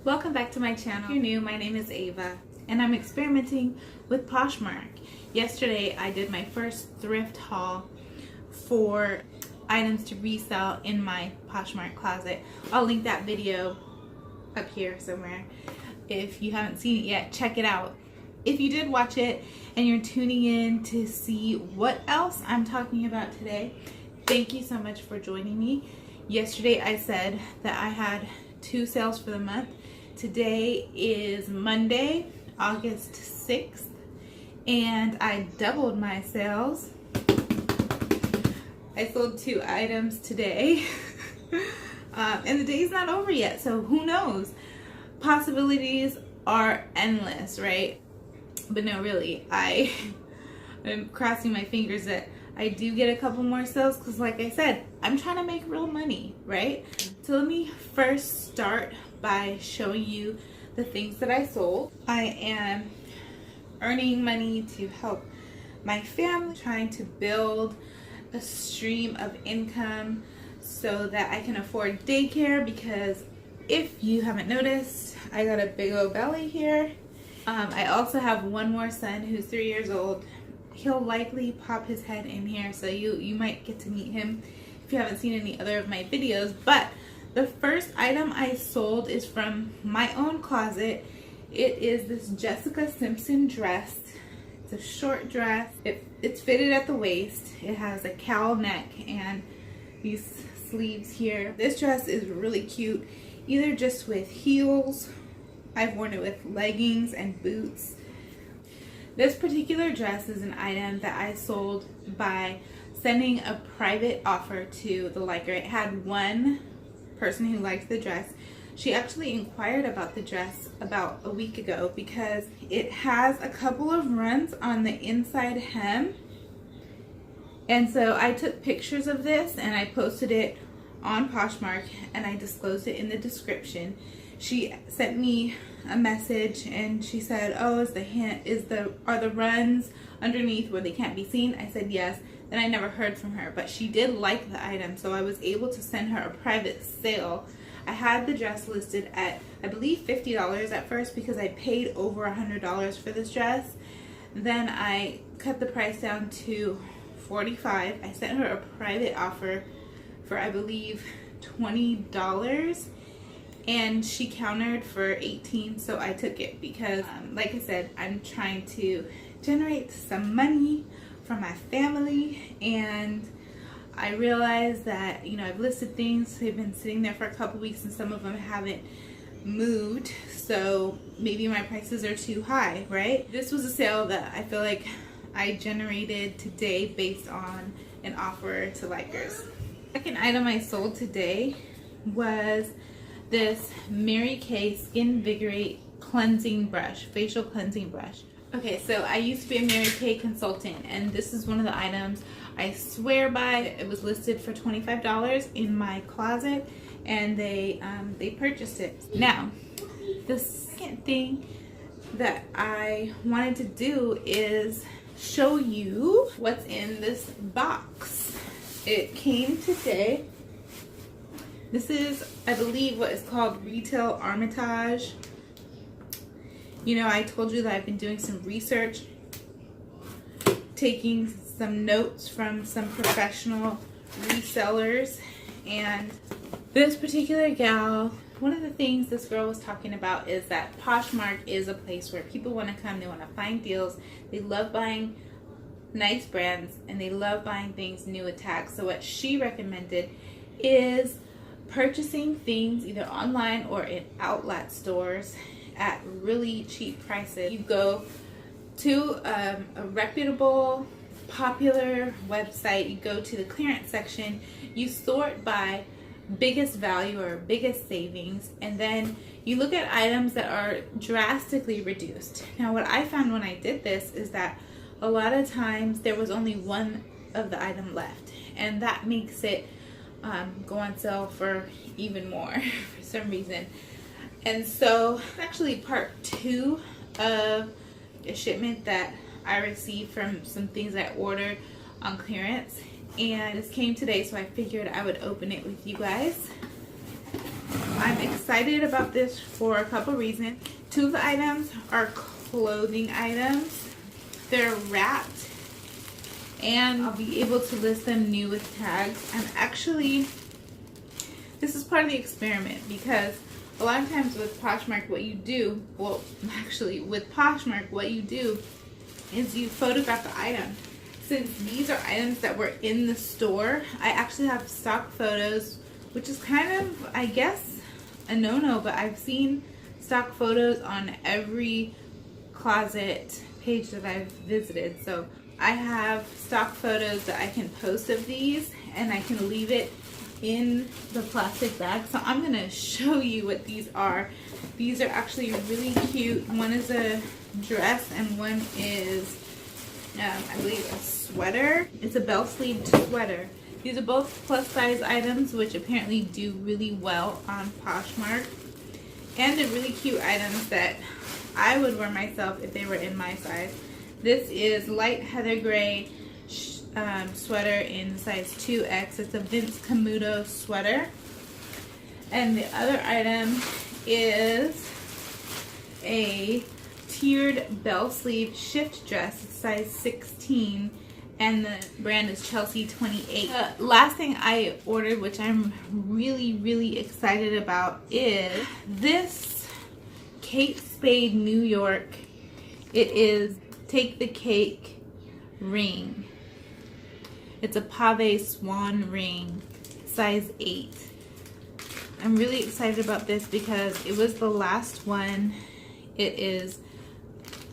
Welcome back to my channel. If you're new, my name is Ava and I'm experimenting with Poshmark. Yesterday I did my first thrift haul for items to resell in my Poshmark closet. I'll link that video up here somewhere. If you haven't seen it yet, check it out. If you did watch it and you're tuning in to see what else I'm talking about today, thank you so much for joining me. Yesterday I said that I had 2 sales for the month. Today is Monday, August 6th, and I doubled my sales. I sold 2 items today, and the day's not over yet, so who knows? Possibilities are endless, right? But no, really, I'm crossing my fingers that I do get a couple more sales because, like I said, I'm trying to make real money, right? So let me first start by showing you the things that I sold. I am earning money to help my family, trying to build a stream of income so that I can afford daycare, because if you haven't noticed, I got a big old belly here. I also have one more son who's 3 years old. He'll likely pop his head in here, so you might get to meet him if you haven't seen any other of my videos. But the first item I sold is from my own closet. It is this Jessica Simpson dress. It's a short dress. It's fitted at the waist. It has a cowl neck and these sleeves here. This dress is really cute, either just with heels. I've worn it with leggings and boots. This particular dress is an item that I sold by sending a private offer to the liker. It had one person who liked the dress. She actually inquired about the dress about a week ago because it has a couple of runs on the inside hem. And so I took pictures of this and I posted it on Poshmark and I disclosed it in the description. She sent me a message and she said, "Oh, are the runs underneath where they can't be seen?" I said yes. Then I never heard from her, but she did like the item, so I was able to send her a private sale. I had the dress listed at, I believe, $50 at first because I paid over $100 for this dress. Then I cut the price down to $45. I sent her a private offer for, I believe, $20. And she countered for $18, so I took it because, like I said, I'm trying to generate some money for my family, and I realized that, you know, I've listed things, they've been sitting there for a couple weeks and some of them haven't moved, so maybe my prices are too high, right? This was a sale that I feel like I generated today based on an offer to likers. The second item I sold today was this Mary Kay Skin Vigorate cleansing brush, facial cleansing brush. Okay, so I used to be a Mary Kay consultant, and this is one of the items I swear by. It was listed for $25 in my closet, and they purchased it. Now, the second thing that I wanted to do is show you what's in this box. It came today. This is, I believe, what is called retail armitage. You know, I told you that I've been doing some research, taking some notes from some professional resellers, and this particular gal, one of the things this girl was talking about is that Poshmark is a place where people want to come, they want to find deals, they love buying nice brands, and they love buying things new at tags. So what she recommended is purchasing things either online or in outlet stores at really cheap prices. You go to a reputable, popular website, you go to the clearance section, you sort by biggest value or biggest savings, and then you look at items that are drastically reduced. Now, what I found when I did this is that a lot of times there was only one of the item left, and that makes it go on sale for even more for some reason. And so it's actually part 2 of a shipment that I received from some things I ordered on clearance, and this came today, so I figured I would open it with you guys. I'm excited about this for a couple reasons. 2 of the items are clothing items. They're wrapped, and I'll be able to list them new with tags. And actually, this is part of the experiment, because a lot of times with Poshmark, what you do, well, actually with Poshmark, what you do is you photograph the item. Since these are items that were in the store, I actually have stock photos, which is kind of, I guess, a no-no, but I've seen stock photos on every closet page that I've visited. So I have stock photos that I can post of these, and I can leave it in the plastic bag. So I'm gonna show you what these are. These are actually really cute. One is a dress and one is I believe a sweater. It's a bell sleeved sweater. These are both plus size items, which apparently do really well on Poshmark, and they're really cute items that I would wear myself if they were in my size. This is light heather gray sweater in size 2X. It's a Vince Camuto sweater. And the other item is a tiered bell sleeve shift dress. It's size 16, and the brand is Chelsea 28. Last thing I ordered, which I'm really excited about, is this Kate Spade New York. It is Take the Cake ring. It's a pave swan ring, size 8. I'm really excited about this because it was the last one. It is,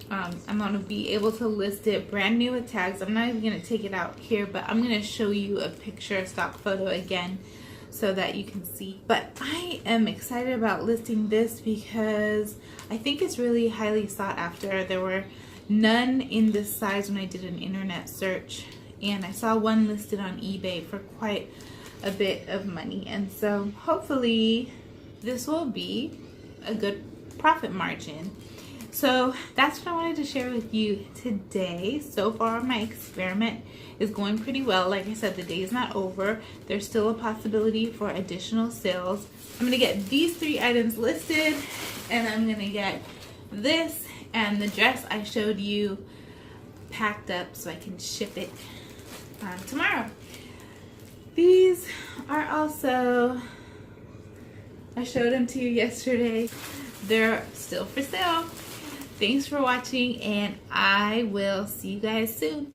I'm going to be able to list it brand new with tags. I'm not even going to take it out here, but I'm going to show you a picture, a stock photo again, so that you can see. But I am excited about listing this because I think it's really highly sought after. There were none in this size when I did an internet search, and I saw one listed on eBay for quite a bit of money, and so hopefully this will be a good profit margin. So that's what I wanted to share with you today. So far my experiment is going pretty well. Like I said, the day is not over. There's still a possibility for additional sales. I'm gonna get these 3 items listed, and I'm gonna get this and the dress I showed you packed up so I can ship it tomorrow. These are also, I showed them to you yesterday. They're still for sale. Thanks for watching, and I will see you guys soon.